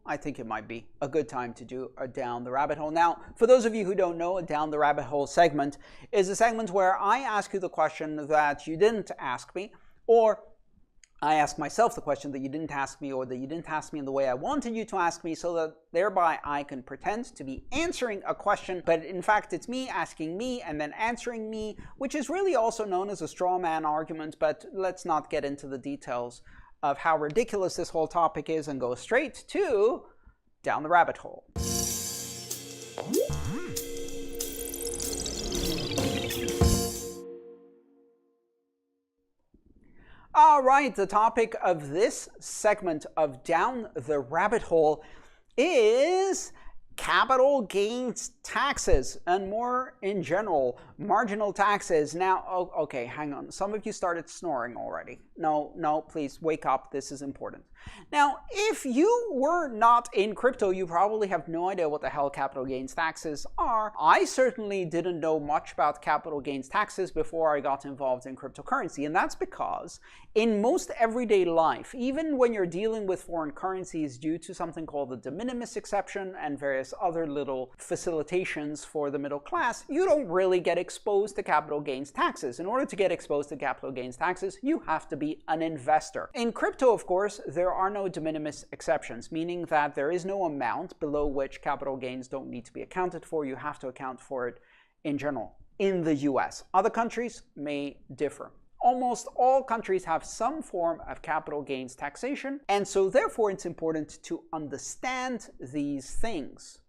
I think it might be a good time to do a Down the Rabbit Hole. Now, for those of you who don't know, a Down the Rabbit Hole segment is a segment where I ask you the question that you didn't ask me, or I ask myself the question that you didn't ask me, or that you didn't ask me in the way I wanted you to ask me, so that thereby I can pretend to be answering a question, but in fact it's me asking me and then answering me, which is really also known as a straw man argument, but let's not get into the details of how ridiculous this whole topic is and go straight to Down the Rabbit Hole. All right, the topic of this segment of Down the Rabbit Hole is capital gains taxes, and more in general, marginal taxes. Now, okay, hang on. Some of you started snoring already. No, please wake up. This is important. Now, if you were not in crypto, you probably have no idea what the hell capital gains taxes are. I certainly didn't know much about capital gains taxes before I got involved in cryptocurrency, and that's because in most everyday life, even when you're dealing with foreign currencies due to something called the de minimis exception and various other little facilitations for the middle class, you don't really get exposed to capital gains taxes. In order to get exposed to capital gains taxes, you have to be an investor. In crypto, of course, there are no de minimis exceptions, meaning that there is no amount below which capital gains don't need to be accounted for. You have to account for it in general in the US. Other countries may differ. Almost all countries have some form of capital gains taxation, and so therefore it's important to understand these things.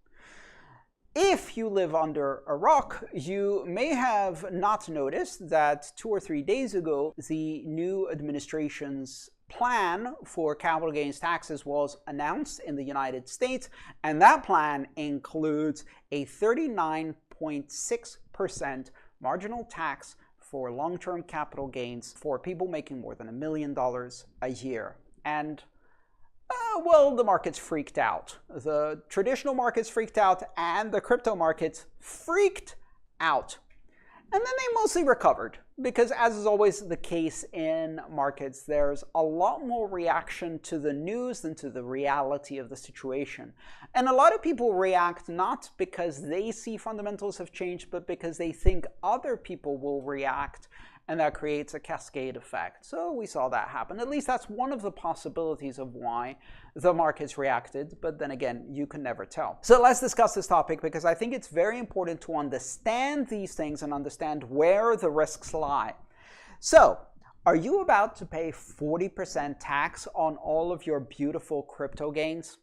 If you live under a rock, you may have not noticed that 2 or 3 days ago, the new administration's plan for capital gains taxes was announced in the United States, and that plan includes a 39.6% marginal tax for long-term capital gains for people making more than $1 million a year. And well, the markets freaked out. The traditional markets freaked out, and the crypto markets freaked out. And then they mostly recovered, because as is always the case in markets, there's a lot more reaction to the news than to the reality of the situation. And a lot of people react not because they see fundamentals have changed, but because they think other people will react, and that creates a cascade effect. So we saw that happen. At least that's one of the possibilities of why the markets reacted, but then again, you can never tell. So let's discuss this topic, because I think it's very important to understand these things and understand where the risks lie. So, are you about to pay 40% tax on all of your beautiful crypto gains?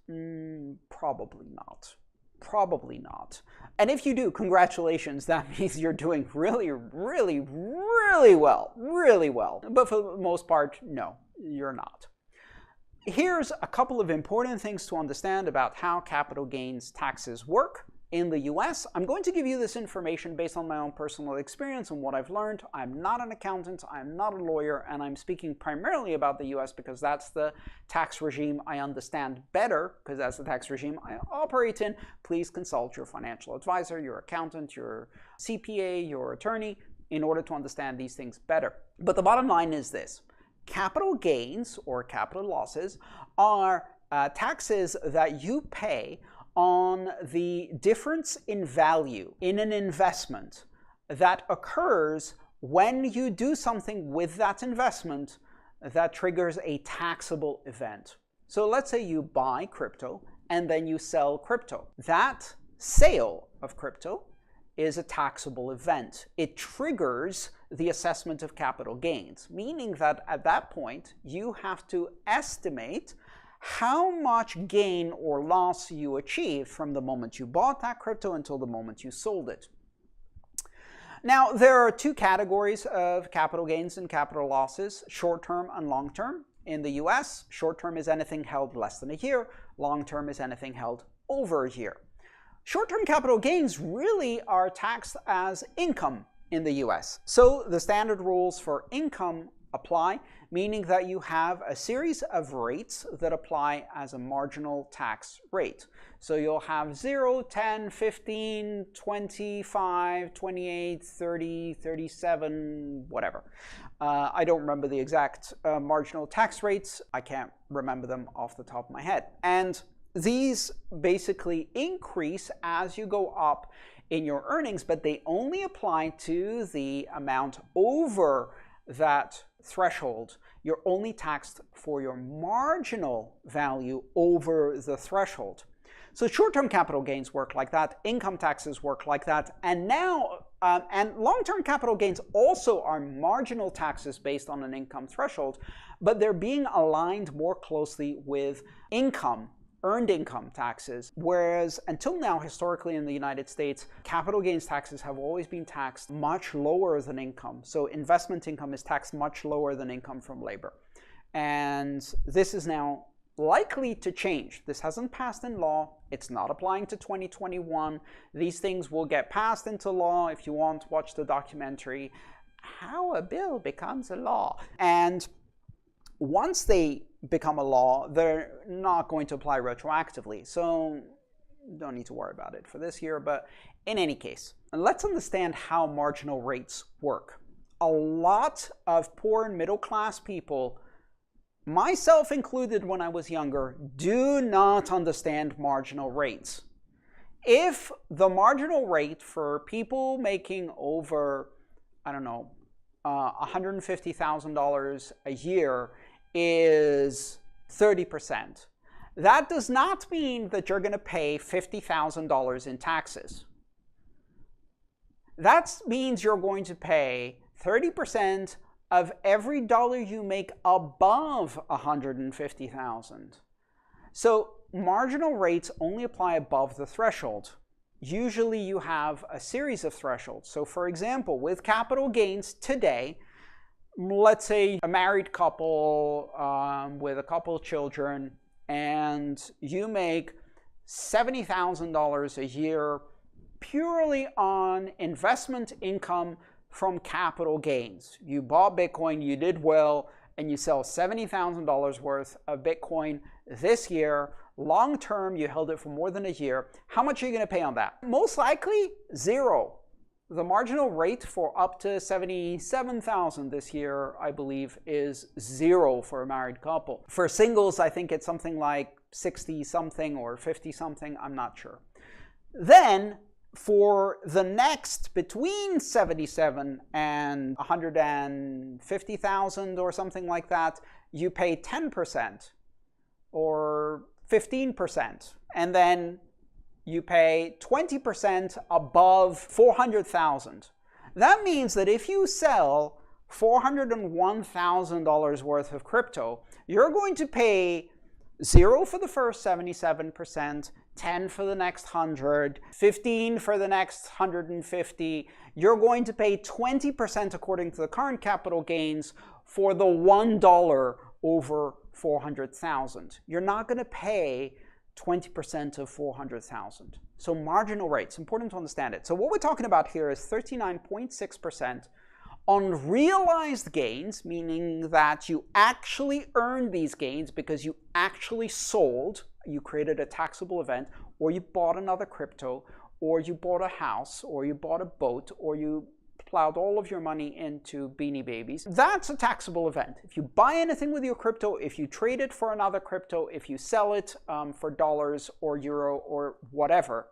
Probably not. Probably not. And if you do, congratulations, that means you're doing really well. But for the most part, no, you're not. Here's a couple of important things to understand about how capital gains taxes work in the US. I'm going to give you this information based on my own personal experience and what I've learned. I'm not an accountant, I'm not a lawyer, and I'm speaking primarily about the US because that's the tax regime I understand better, because that's the tax regime I operate in. Please consult your financial advisor, your accountant, your CPA, your attorney, in order to understand these things better. But the bottom line is this: capital gains or capital losses are taxes that you pay on the difference in value in an investment that occurs when you do something with that investment that triggers a taxable event. So let's say you buy crypto and then you sell crypto. That sale of crypto is a taxable event. It triggers the assessment of capital gains, meaning that at that point you have to estimate how much gain or loss you achieved from the moment you bought that crypto until the moment you sold it. Now, there are two categories of capital gains and capital losses: short-term and long-term. In the US, short-term is anything held less than a year, long-term is anything held over a year. Short-term capital gains really are taxed as income in the US. So the standard rules for income apply, meaning that you have a series of rates that apply as a marginal tax rate. So you'll have 0, 10, 15, 25, 28, 30, 37, whatever. I don't remember the exact marginal tax rates. I can't remember them off the top of my head. And these basically increase as you go up in your earnings, but they only apply to the amount over that threshold. You're only taxed for your marginal value over the threshold. So short-term capital gains work like that, income taxes work like that, and now, and long-term capital gains also are marginal taxes based on an income threshold, but they're being aligned more closely with income, earned income taxes, whereas until now, historically in the United States, capital gains taxes have always been taxed much lower than income. So investment income is taxed much lower than income from labor. And this is now likely to change. This hasn't passed in law. It's not applying to 2021. These things will get passed into law. If you want, watch the documentary, How a Bill Becomes a Law. And once they become a law, they're not going to apply retroactively. So don't need to worry about it for this year. But in any case, let's understand how marginal rates work. A lot of poor and middle class people, myself included when I was younger, do not understand marginal rates. If the marginal rate for people making over, I don't know, $150,000 a year is 30%, that does not mean that you're going to pay $50,000 in taxes. That means you're going to pay 30% of every dollar you make above $150,000. So marginal rates only apply above the threshold. Usually you have a series of thresholds. So for example, with capital gains today, let's say a married couple with a couple of children, and you make $70,000 a year purely on investment income from capital gains. You bought Bitcoin, you did well, and you sell $70,000 worth of Bitcoin this year. Long term, you held it for more than a year. How much are you going to pay on that? Most likely, zero. The marginal rate for up to $77,000 this year, I believe, is zero for a married couple. For singles, I think it's something like 60-something or 50-something, I'm not sure. Then, for the next between 77 and 150,000 or something like that, you pay 10% or 15%, and then you pay 20% above 400,000. That means that if you sell $401,000 worth of crypto, you're going to pay 0 for the first 77%, 10 for the next 100, 15 for the next 150. You're going to pay 20% according to the current capital gains for the $1 over 400,000. You're not going to pay 20% of 400,000. So marginal rates, important to understand it. So what we're talking about here is 39.6% on realized gains, meaning that you actually earned these gains because you actually sold, you created a taxable event, or you bought another crypto, or you bought a house, or you bought a boat, or you plowed all of your money into Beanie Babies. That's a taxable event. If you buy anything with your crypto, if you trade it for another crypto, if you sell it for dollars or euro or whatever,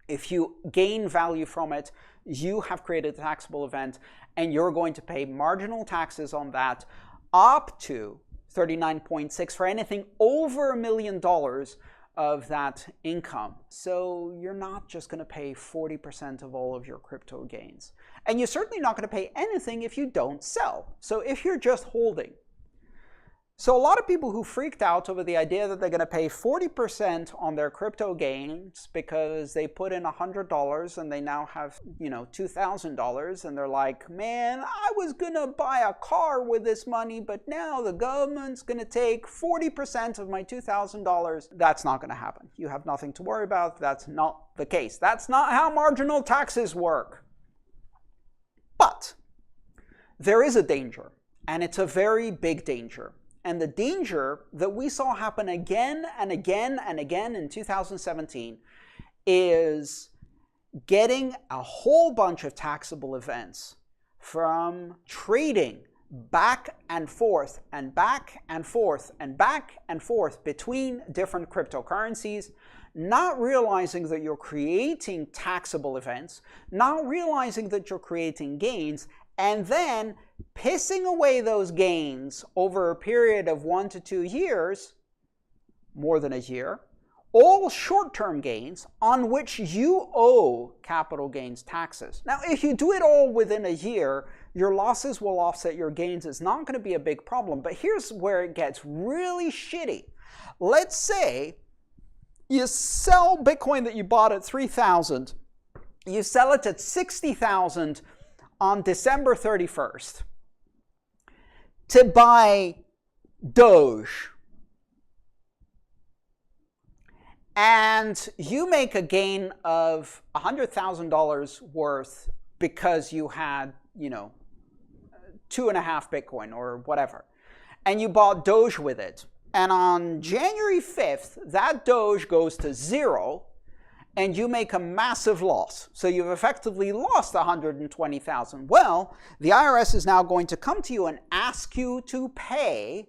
if you gain value from it, you have created a taxable event, and you're going to pay marginal taxes on that up to 39.6 for anything over $1 million of that income. So you're not just going to pay 40% of all of your crypto gains. And you're certainly not going to pay anything if you don't sell. So if you're just holding. So a lot of people who freaked out over the idea that they're going to pay 40% on their crypto gains because they put in $100 and they now have, $2,000, and they're like, man, I was going to buy a car with this money, but now the government's going to take 40% of my $2,000. That's not going to happen. You have nothing to worry about. That's not the case. That's not how marginal taxes work. But there is a danger, and it's a very big danger. And the danger that we saw happen again and again and again in 2017 is getting a whole bunch of taxable events from trading back and forth and back and forth and back and forth between different cryptocurrencies, not realizing that you're creating taxable events, not realizing that you're creating gains, and then pissing away those gains over a period of 1 to 2 years, more than a year, all short-term gains on which you owe capital gains taxes. Now, if you do it all within a year, your losses will offset your gains. It's not going to be a big problem. But here's where it gets really shitty. Let's say you sell Bitcoin that you bought at 3,000. You sell it at 60,000 on December 31st to buy Doge. And you make a gain of $100,000 worth because you had, 2.5 Bitcoin or whatever. And you bought Doge with it. And on January 5th, that Doge goes to 0 and you make a massive loss. So you've effectively lost $120,000. Well, the IRS is now going to come to you and ask you to pay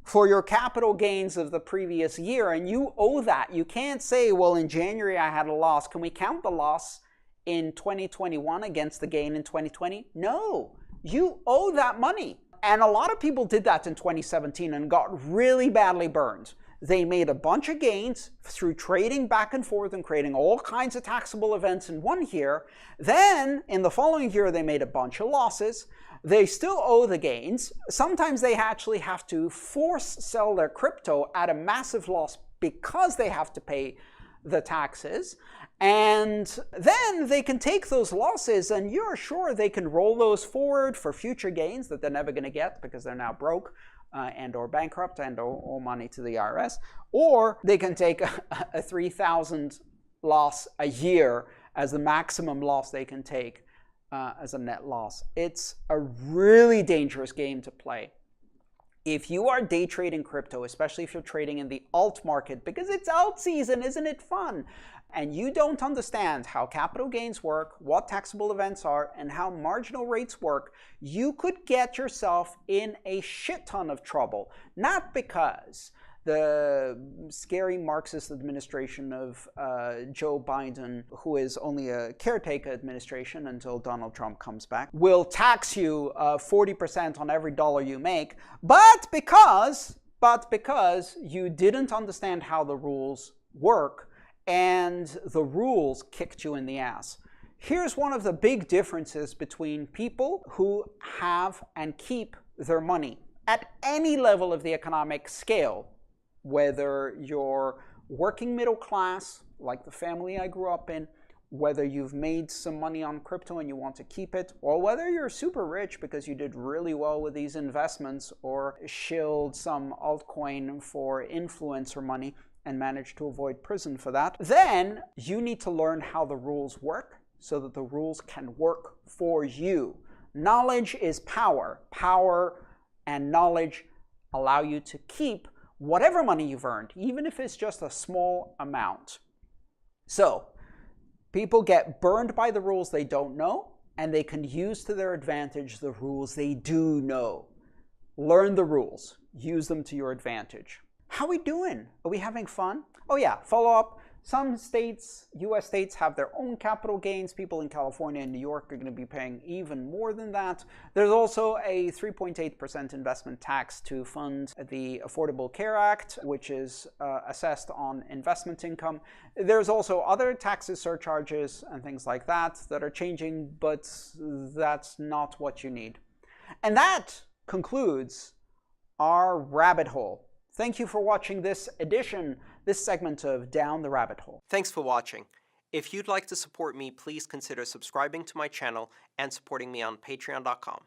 for your capital gains of the previous year, and you owe that. You can't say, well, in January I had a loss. Can we count the loss in 2021 against the gain in 2020? No, you owe that money. And a lot of people did that in 2017 and got really badly burned. They made a bunch of gains through trading back and forth and creating all kinds of taxable events in one year. Then, in the following year, they made a bunch of losses. They still owe the gains. Sometimes they actually have to force sell their crypto at a massive loss because they have to pay the taxes. And then they can take those losses and you're sure they can roll those forward for future gains that they're never going to get because they're now broke and or bankrupt and owe money to the IRS. Or they can take a 3,000 loss a year as the maximum loss they can take as a net loss. It's a really dangerous game to play. If you are day trading crypto, especially if you're trading in the alt market, because it's alt season, isn't it fun? And you don't understand how capital gains work, what taxable events are, and how marginal rates work, you could get yourself in a shit ton of trouble. Not because the scary Marxist administration of Joe Biden, who is only a caretaker administration until Donald Trump comes back, will tax you 40% on every dollar you make, but because you didn't understand how the rules work and the rules kicked you in the ass. Here's one of the big differences between people who have and keep their money at any level of the economic scale. Whether you're working middle class, like the family I grew up in, whether you've made some money on crypto and you want to keep it, or whether you're super rich because you did really well with these investments or shilled some altcoin for influencer money and managed to avoid prison for that, then you need to learn how the rules work so that the rules can work for you. Knowledge is power. Power and knowledge allow you to keep whatever money you've earned, even if it's just a small amount. So, people get burned by the rules they don't know, and they can use to their advantage the rules they do know. Learn the rules. Use them to your advantage. How are we doing? Are we having fun? Oh yeah, follow up. Some states, US states, have their own capital gains. People in California and New York are going to be paying even more than that. There's also a 3.8% investment tax to fund the Affordable Care Act, which is assessed on investment income. There's also other taxes, surcharges, and things like that are changing, but that's not what you need. And that concludes our rabbit hole. Thank you for watching this segment of Down the Rabbit Hole. Thanks for watching. If you'd like to support me, please consider subscribing to my channel and supporting me on patreon.com.